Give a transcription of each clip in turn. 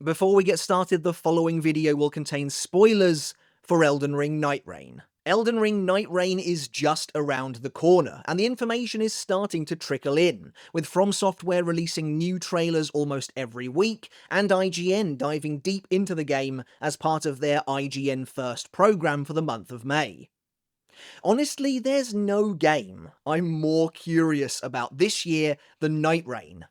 Before we get started, the following video will contain spoilers for Elden Ring Nightreign. Elden Ring Nightreign is just around the corner, and the information is starting to trickle in, with From Software releasing new trailers almost every week, and IGN diving deep into the game as part of their IGN First program for the month of May. Honestly, there's no game I'm more curious about this year than Nightreign.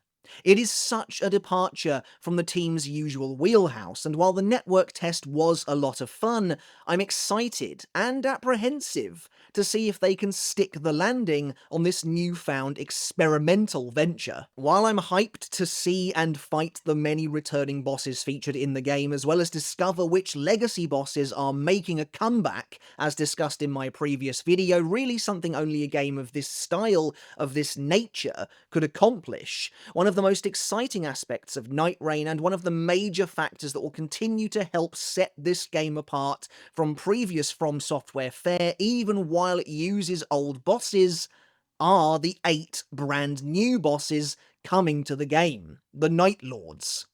It is such a departure from the team's usual wheelhouse, and while the network test was a lot of fun, I'm excited and apprehensive to see if they can stick the landing on this newfound experimental venture. While I'm hyped to see and fight the many returning bosses featured in the game, as well as discover which legacy bosses are making a comeback, as discussed in my previous video, really something only a game of this style, of this nature, could accomplish, one of the most exciting aspects of Nightreign and one of the major factors that will continue to help set this game apart from previous From Software fare, even while it uses old bosses, are the 8 brand new bosses coming to the game, the Nightlords.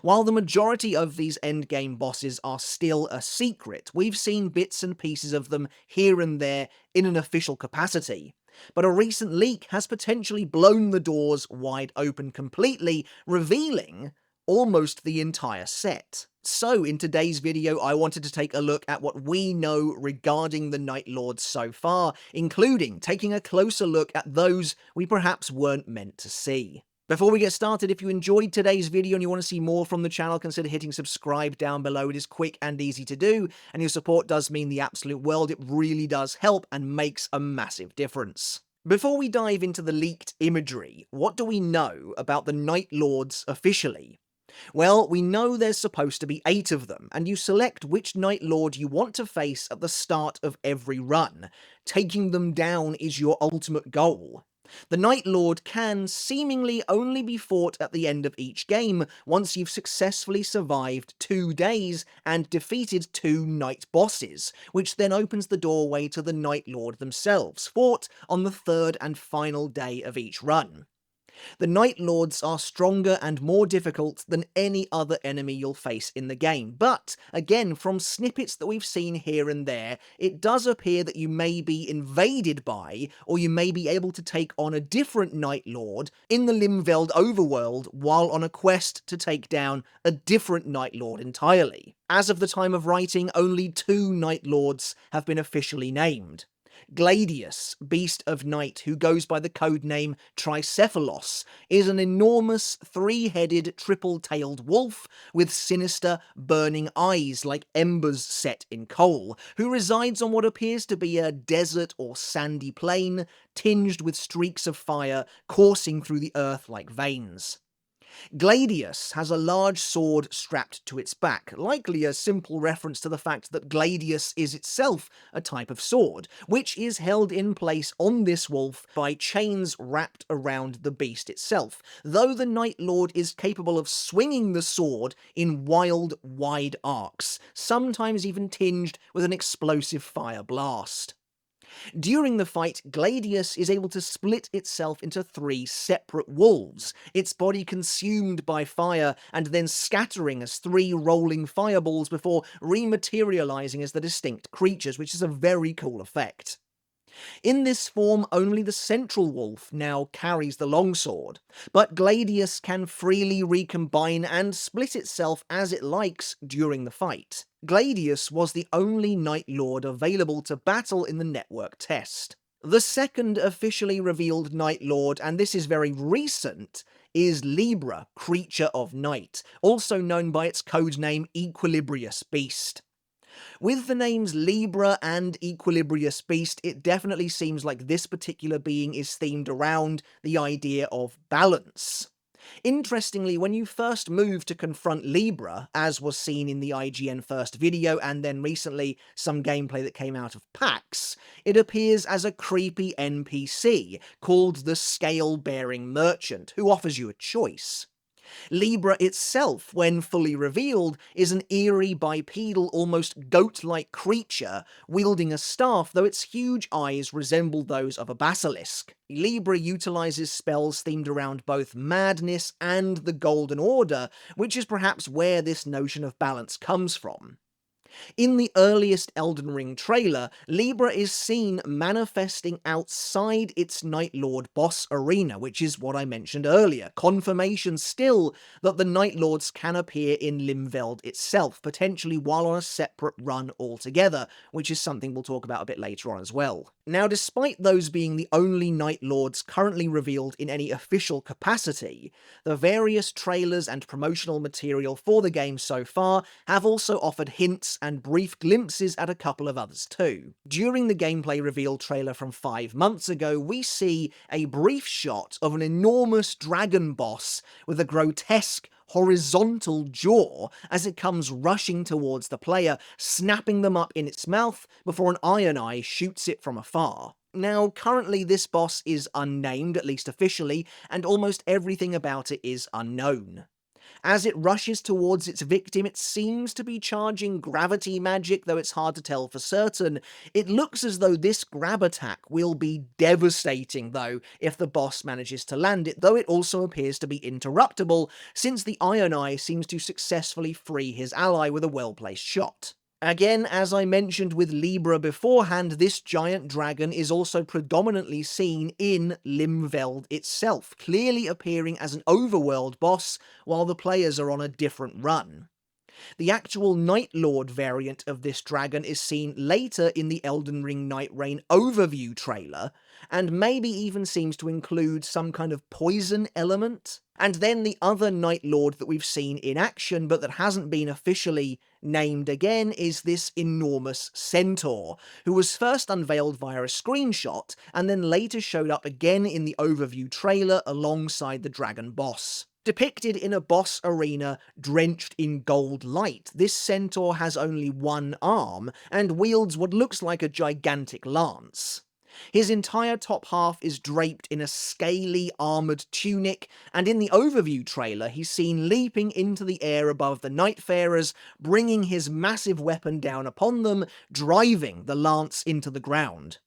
While the majority of these endgame bosses are still a secret, we've seen bits and pieces of them here and there in an official capacity. But a recent leak has potentially blown the doors wide open completely, revealing almost the entire set. So in today's video, I wanted to take a look at what we know regarding the Nightlords so far, including taking a closer look at those we perhaps weren't meant to see. Before we get started, if you enjoyed today's video and you want to see more from the channel, consider hitting subscribe down below. It is quick and easy to do, and your support does mean the absolute world. It really does help and makes a massive difference. Before we dive into the leaked imagery, what do we know about the Nightlords officially? Well, we know there's supposed to be 8 of them, and you select which Nightlord you want to face at the start of every run. Taking them down is your ultimate goal. The Nightlord can seemingly only be fought at the end of each game once you've successfully survived 2 days and defeated 2 Night bosses, which then opens the doorway to the Nightlord themselves, fought on the 3rd and final day of each run. The Nightlords are stronger and more difficult than any other enemy you'll face in the game, but again, from snippets that we've seen here and there, it does appear that you may be invaded by, or you may be able to take on a different Nightlord in the Limveld overworld while on a quest to take down a different Nightlord entirely. As of the time of writing, only 2 Nightlords have been officially named. Gladius, Beast of Night, who goes by the codename Tricephalos, is an enormous 3-headed triple-tailed wolf with sinister, burning eyes like embers set in coal, who resides on what appears to be a desert or sandy plain, tinged with streaks of fire coursing through the earth like veins. Gladius has a large sword strapped to its back, likely a simple reference to the fact that Gladius is itself a type of sword, which is held in place on this wolf by chains wrapped around the beast itself, though the Nightlord is capable of swinging the sword in wild, wide arcs, sometimes even tinged with an explosive fire blast. During the fight, Gladius is able to split itself into 3 separate wolves, its body consumed by fire and then scattering as 3 rolling fireballs before rematerializing as the distinct creatures, which is a very cool effect. In this form, only the central wolf now carries the longsword, but Gladius can freely recombine and split itself as it likes during the fight. Gladius was the only Nightlord available to battle in the network test. The second officially revealed Nightlord, and this is very recent, is Libra, Creature of Night, also known by its codename Equilibrious Beast. With the names Libra and Equilibrious Beast, it definitely seems like this particular being is themed around the idea of balance. Interestingly, when you first move to confront Libra, as was seen in the IGN First video and then recently some gameplay that came out of PAX, it appears as a creepy NPC called the Scale-Bearing Merchant, who offers you a choice. Libra itself, when fully revealed, is an eerie bipedal, almost goat-like creature wielding a staff, though its huge eyes resemble those of a basilisk. Libra utilizes spells themed around both madness and the Golden Order, which is perhaps where this notion of balance comes from. In the earliest Elden Ring trailer, Libra is seen manifesting outside its Nightlord boss arena, which is what I mentioned earlier. Confirmation still that the Nightlords can appear in Limveld itself, potentially while on a separate run altogether, which is something we'll talk about a bit later on as well. Now, despite those being the only Nightlords currently revealed in any official capacity, the various trailers and promotional material for the game so far have also offered hints and brief glimpses at a couple of others too. During the gameplay reveal trailer from 5 months ago, we see a brief shot of an enormous dragon boss with a grotesque horizontal jaw as it comes rushing towards the player, snapping them up in its mouth before an iron eye shoots it from afar. Now, currently this boss is unnamed, at least officially, and almost everything about it is unknown. As it rushes towards its victim, it seems to be charging gravity magic, though it's hard to tell for certain. It looks as though this grab attack will be devastating, though, if the boss manages to land it, though it also appears to be interruptible, since the Iron Eye seems to successfully free his ally with a well-placed shot. Again, as I mentioned with Libra beforehand, this giant dragon is also predominantly seen in Limveld itself, clearly appearing as an overworld boss while the players are on a different run. The actual Nightlord variant of this dragon is seen later in the Elden Ring Nightreign overview trailer, and maybe even seems to include some kind of poison element. And then the other Nightlord that we've seen in action, but that hasn't been officially named again, is this enormous centaur, who was first unveiled via a screenshot, and then later showed up again in the overview trailer alongside the dragon boss. Depicted in a boss arena drenched in gold light, this centaur has only one arm, and wields what looks like a gigantic lance. His entire top half is draped in a scaly armoured tunic, and in the overview trailer he's seen leaping into the air above the Nightfarers, bringing his massive weapon down upon them, driving the lance into the ground.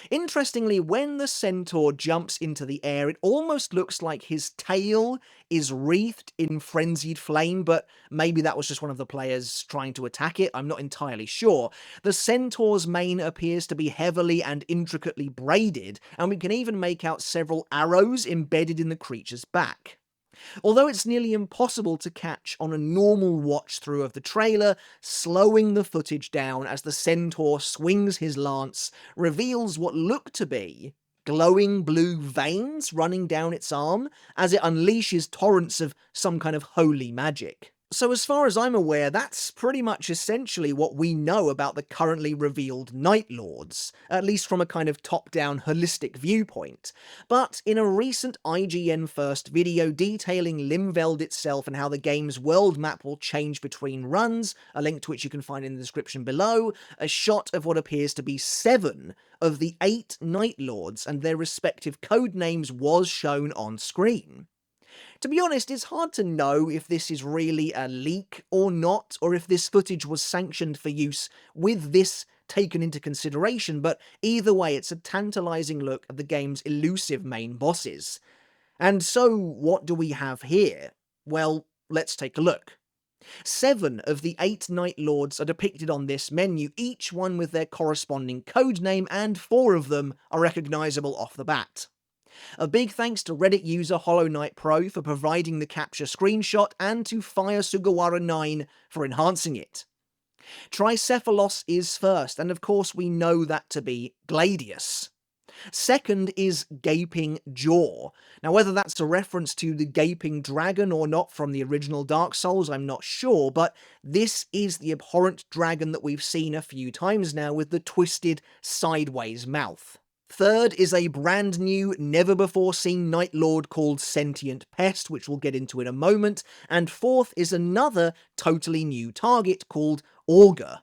Interestingly, when the centaur jumps into the air, it almost looks like his tail is wreathed in frenzied flame, but maybe that was just one of the players trying to attack it, I'm not entirely sure. The centaur's mane appears to be heavily and intricately braided, and we can even make out several arrows embedded in the creature's back. Although it's nearly impossible to catch on a normal watch-through of the trailer, slowing the footage down as the centaur swings his lance reveals what look to be glowing blue veins running down its arm as it unleashes torrents of some kind of holy magic. So as far as I'm aware, that's pretty much essentially what we know about the currently revealed Nightlords, at least from a kind of top-down holistic viewpoint. But in a recent IGN First video detailing Limveld itself and how the game's world map will change between runs, a link to which you can find in the description below, a shot of what appears to be 7 of the 8 Nightlords and their respective codenames was shown on screen. To be honest, it's hard to know if this is really a leak or not, or if this footage was sanctioned for use with this taken into consideration, but either way it's a tantalising look at the game's elusive main bosses. And so, what do we have here? Well, let's take a look. 7 of the 8 Nightlords are depicted on this menu, each one with their corresponding codename, and 4 of them are recognisable off the bat. A big thanks to Reddit user Hollow Knight Pro for providing the capture screenshot, and to FireSugawara9 for enhancing it. Tricephalos is first, and of course we know that to be Gladius. Second is Gaping Jaw. Now whether that's a reference to the Gaping Dragon or not from the original Dark Souls, I'm not sure, but this is the abhorrent dragon that we've seen a few times now with the twisted, sideways mouth. Third is a brand new, never-before-seen Nightlord called Sentient Pest, which we'll get into in a moment, and fourth is another totally new target called Augur.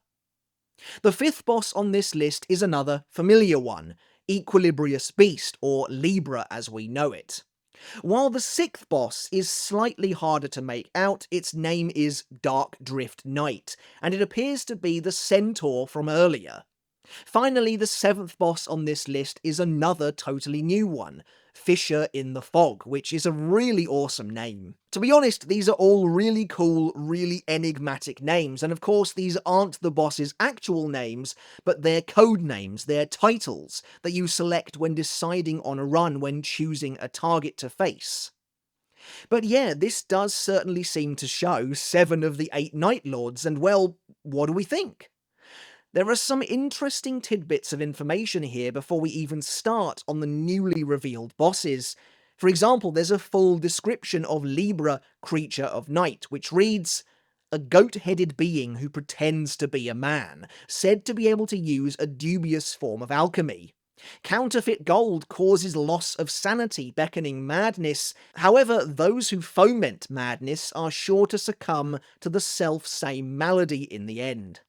The 5th boss on this list is another familiar one, Equilibrious Beast, or Libra as we know it. While the 6th boss is slightly harder to make out, its name is Dark Drift Knight, and it appears to be the centaur from earlier. Finally, the 7th boss on this list is another totally new one, Fissure in the Fog, which is a really awesome name. To be honest, these are all really cool, really enigmatic names, and of course these aren't the boss's actual names, but their code names, their titles, that you select when deciding on a run when choosing a target to face. But yeah, this does certainly seem to show 7 of the 8 Nightlords, and well, what do we think? There are some interesting tidbits of information here before we even start on the newly revealed bosses. For example, there's a full description of Libra, Creature of Night, which reads, "A goat-headed being who pretends to be a man, said to be able to use a dubious form of alchemy. Counterfeit gold causes loss of sanity, beckoning madness. However, those who foment madness are sure to succumb to the self-same malady in the end."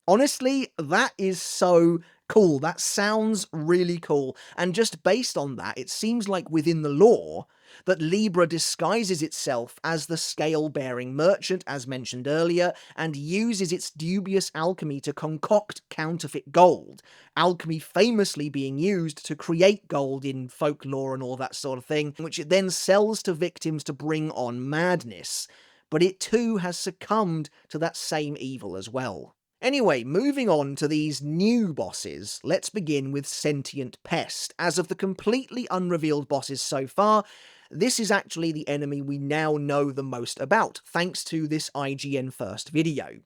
Honestly, that is so cool. That sounds really cool. And just based on that, it seems like within the lore that Libra disguises itself as the scale-bearing merchant, as mentioned earlier, and uses its dubious alchemy to concoct counterfeit gold. Alchemy famously being used to create gold in folklore and all that sort of thing, which it then sells to victims to bring on madness. But it too has succumbed to that same evil as well. Anyway, moving on to these new bosses, let's begin with Sentient Pest. As of the completely unrevealed bosses so far, this is actually the enemy we now know the most about, thanks to this IGN First video.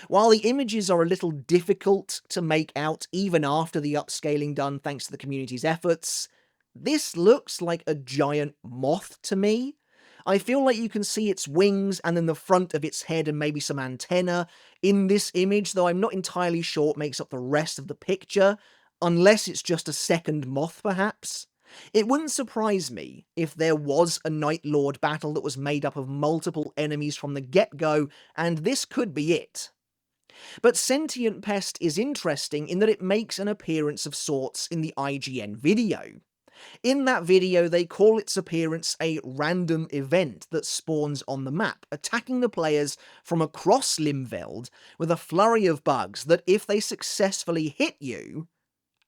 While the images are a little difficult to make out even after the upscaling done thanks to the community's efforts, this looks like a giant moth to me. I feel like you can see its wings and then the front of its head and maybe some antenna in this image, though I'm not entirely sure what makes up the rest of the picture, unless it's just a second moth perhaps. It wouldn't surprise me if there was a Nightlord battle that was made up of multiple enemies from the get-go, and this could be it. But Sentient Pest is interesting in that it makes an appearance of sorts in the IGN video. In that video, they call its appearance a random event that spawns on the map, attacking the players from across Limveld with a flurry of bugs that, if they successfully hit you,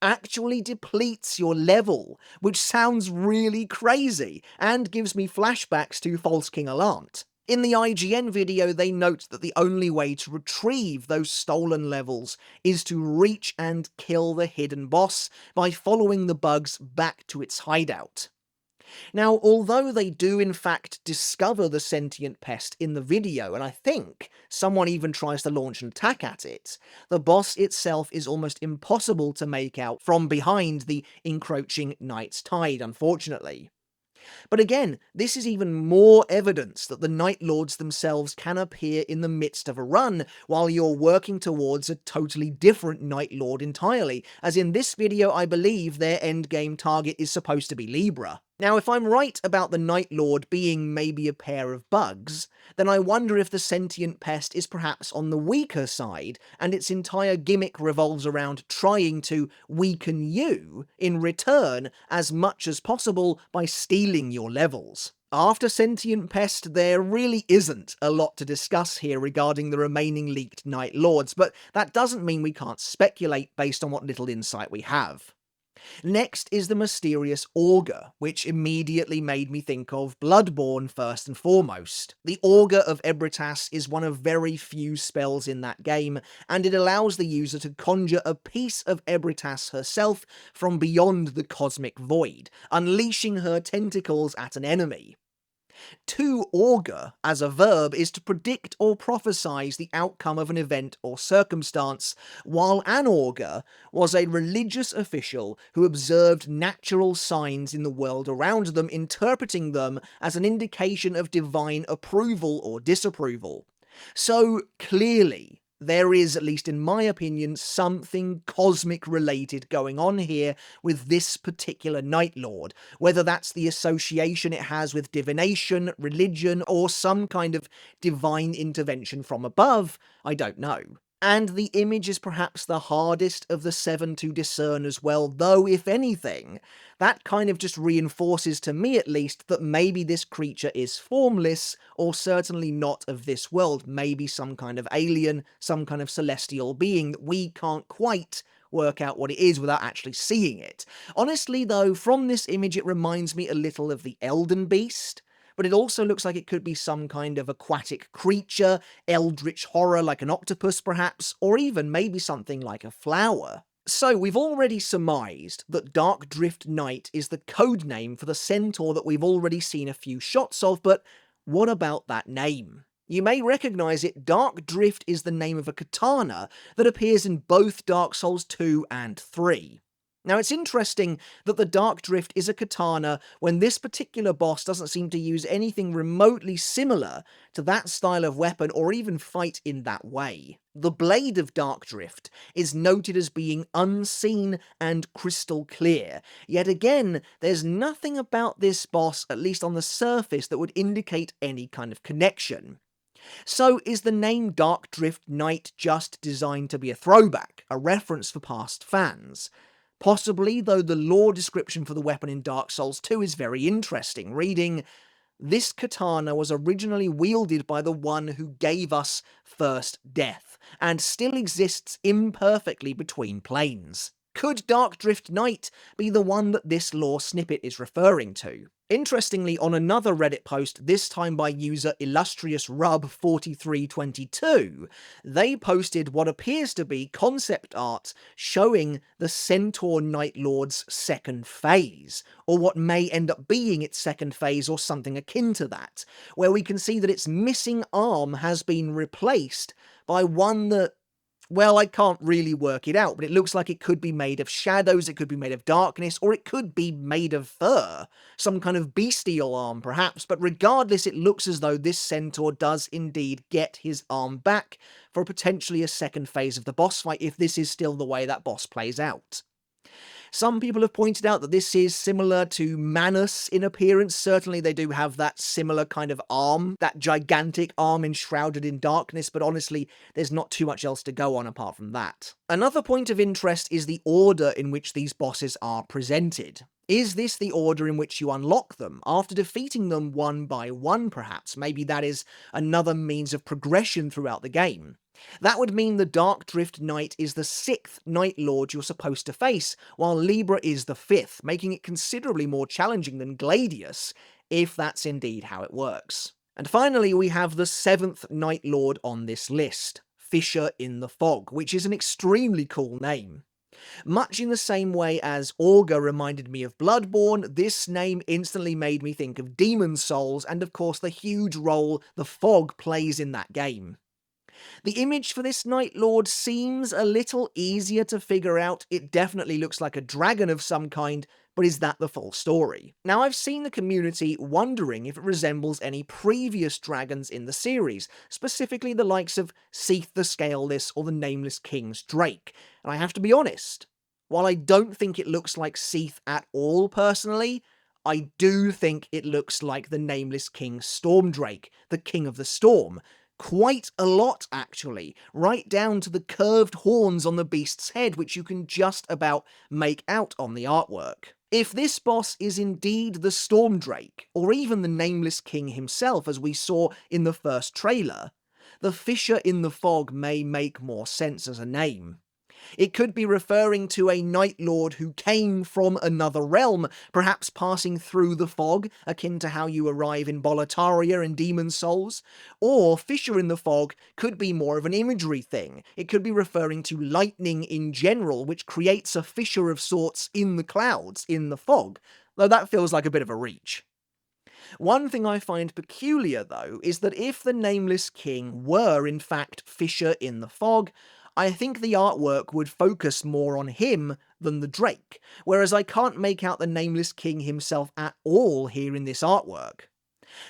actually depletes your level, which sounds really crazy, and gives me flashbacks to False King Alant. In the IGN video, they note that the only way to retrieve those stolen levels is to reach and kill the hidden boss by following the bugs back to its hideout. Now, although they do in fact discover the Sentient Pest in the video, and I think someone even tries to launch an attack at it, the boss itself is almost impossible to make out from behind the encroaching Night's Tide, unfortunately. But again, this is even more evidence that the Nightlords themselves can appear in the midst of a run, while you're working towards a totally different Nightlord entirely, as in this video I believe their endgame target is supposed to be Libra. Now, if I'm right about the Nightlord being maybe a pair of bugs, then I wonder if the Sentient Pest is perhaps on the weaker side, and its entire gimmick revolves around trying to weaken you in return as much as possible by stealing your levels. After Sentient Pest, there really isn't a lot to discuss here regarding the remaining leaked Nightlords, but that doesn't mean we can't speculate based on what little insight we have. Next is the mysterious Augur, which immediately made me think of Bloodborne first and foremost. The Augur of Ebritas is one of very few spells in that game, and it allows the user to conjure a piece of Ebritas herself from beyond the cosmic void, unleashing her tentacles at an enemy. To augur, as a verb, is to predict or prophesize the outcome of an event or circumstance, while an augur was a religious official who observed natural signs in the world around them, interpreting them as an indication of divine approval or disapproval. So, clearly, there is, at least in my opinion, something cosmic related going on here with this particular Nightlord, whether that's the association it has with divination, religion, or some kind of divine intervention from above, I don't know. And the image is perhaps the hardest of the 7 to discern as well, though if anything, that kind of just reinforces to me at least that maybe this creature is formless, or certainly not of this world, maybe some kind of alien, some kind of celestial being that we can't quite work out what it is without actually seeing it. Honestly though, from this image it reminds me a little of the Elden Beast, but it also looks like it could be some kind of aquatic creature, eldritch horror like an octopus perhaps, or even maybe something like a flower. So we've already surmised that Dark Drift Knight is the code name for the centaur that we've already seen a few shots of, but what about that name? You may recognise it, Dark Drift is the name of a katana that appears in both Dark Souls 2 and 3. Now it's interesting that the Dark Drift is a katana when this particular boss doesn't seem to use anything remotely similar to that style of weapon or even fight in that way. The blade of Dark Drift is noted as being unseen and crystal clear, yet again there's nothing about this boss, at least on the surface, that would indicate any kind of connection. So is the name Dark Drift Knight just designed to be a throwback, a reference for past fans? Possibly, though the lore description for the weapon in Dark Souls 2 is very interesting, reading, "This katana was originally wielded by the one who gave us first death, and still exists imperfectly between planes." Could Dark Drift Knight be the one that this lore snippet is referring to? Interestingly, on another Reddit post, this time by user illustriousrub4322, they posted what appears to be concept art showing the Centaur Nightlord's second phase, or what may end up being its second phase or something akin to that, where we can see that its missing arm has been replaced by one that, well, I can't really work it out, but it looks like it could be made of shadows, it could be made of darkness, or it could be made of fur. Some kind of bestial arm, perhaps, but regardless, it looks as though this centaur does indeed get his arm back for potentially a second phase of the boss fight, if this is still the way that boss plays out. Some people have pointed out that this is similar to Manus in appearance. Certainly they do have that similar kind of arm, that gigantic arm enshrouded in darkness, but honestly, there's not too much else to go on apart from that. Another point of interest is the order in which these bosses are presented. Is this the order in which you unlock them, after defeating them one by one perhaps? Maybe that is another means of progression throughout the game. That would mean the Dark Drift Knight is the 6th Night Lord you're supposed to face, while Libra is the 5th, making it considerably more challenging than Gladius, if that's indeed how it works. And finally, we have the 7th Night Lord on this list, Fissure in the Fog, which is an extremely cool name. Much in the same way as Augur reminded me of Bloodborne, this name instantly made me think of Demon Souls, and of course the huge role the fog plays in that game. The image for this Night Lord seems a little easier to figure out. It definitely looks like a dragon of some kind, but is that the full story? Now, I've seen the community wondering if it resembles any previous dragons in the series, specifically the likes of Seath the Scaleless or the Nameless King's Drake, and I have to be honest, while I don't think it looks like Seath at all personally, I do think it looks like the Nameless King's Stormdrake, the King of the Storm. Quite a lot, actually, right down to the curved horns on the beast's head, which you can just about make out on the artwork. If this boss is indeed the Stormdrake, or even the Nameless King himself as we saw in the first trailer, the Fissure in the Fog may make more sense as a name. It could be referring to a Night Lord who came from another realm, perhaps passing through the fog, akin to how you arrive in Boletaria in Demon Souls. Or Fissure in the Fog could be more of an imagery thing. It could be referring to lightning in general, which creates a fissure of sorts in the clouds, in the fog, though that feels like a bit of a reach. One thing I find peculiar, though, is that if the Nameless King were in fact Fissure in the Fog, I think the artwork would focus more on him than the Drake, whereas I can't make out the Nameless King himself at all here in this artwork.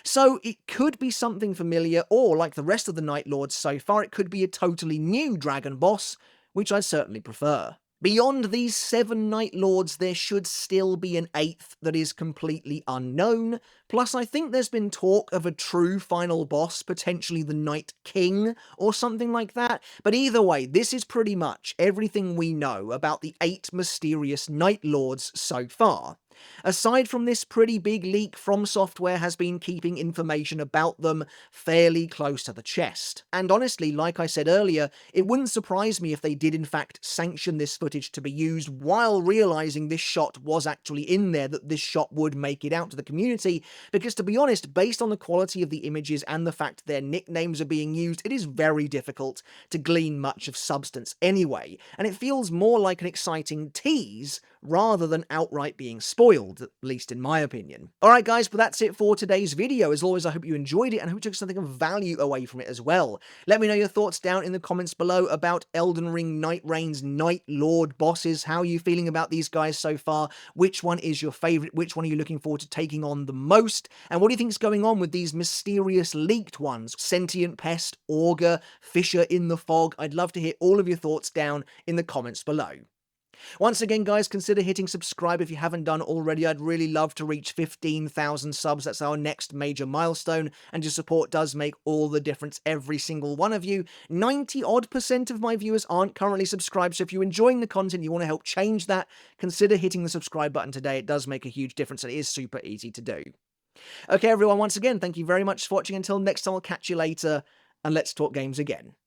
So it could be something familiar, or like the rest of the Night Lords so far, it could be a totally new dragon boss, which I certainly prefer. Beyond these 7 Night Lords, there should still be an 8th that is completely unknown, plus I think there's been talk of a true final boss, potentially the Night King, or something like that, but either way, this is pretty much everything we know about the 8 mysterious Night Lords so far. Aside from this pretty big leak, From Software has been keeping information about them fairly close to the chest. And honestly, like I said earlier, it wouldn't surprise me if they did in fact sanction this footage to be used while realizing this shot was actually in there, that this shot would make it out to the community, because to be honest, based on the quality of the images and the fact their nicknames are being used, it is very difficult to glean much of substance anyway, and it feels more like an exciting tease rather than outright being spoiled, at least in my opinion. Alright guys, but that's it for today's video. As always, I hope you enjoyed it and I hope you took something of value away from it as well. Let me know your thoughts down in the comments below about Elden Ring Nightreign's Night Lord bosses. How are you feeling about these guys so far? Which one is your favourite? Which one are you looking forward to taking on the most? And what do you think is going on with these mysterious leaked ones? Sentient Pest, Augur, Fissure in the Fog? I'd love to hear all of your thoughts down in the comments below. Once again, guys, consider hitting subscribe if you haven't done already. I'd really love to reach 15,000 subs. That's our next major milestone, and your support does make all the difference, every single one of you. 90-odd% of my viewers aren't currently subscribed, so if you're enjoying the content, you want to help change that, consider hitting the subscribe button today. It does make a huge difference, and it is super easy to do. Okay, everyone, once again, thank you very much for watching. Until next time, I'll catch you later, and let's talk games again.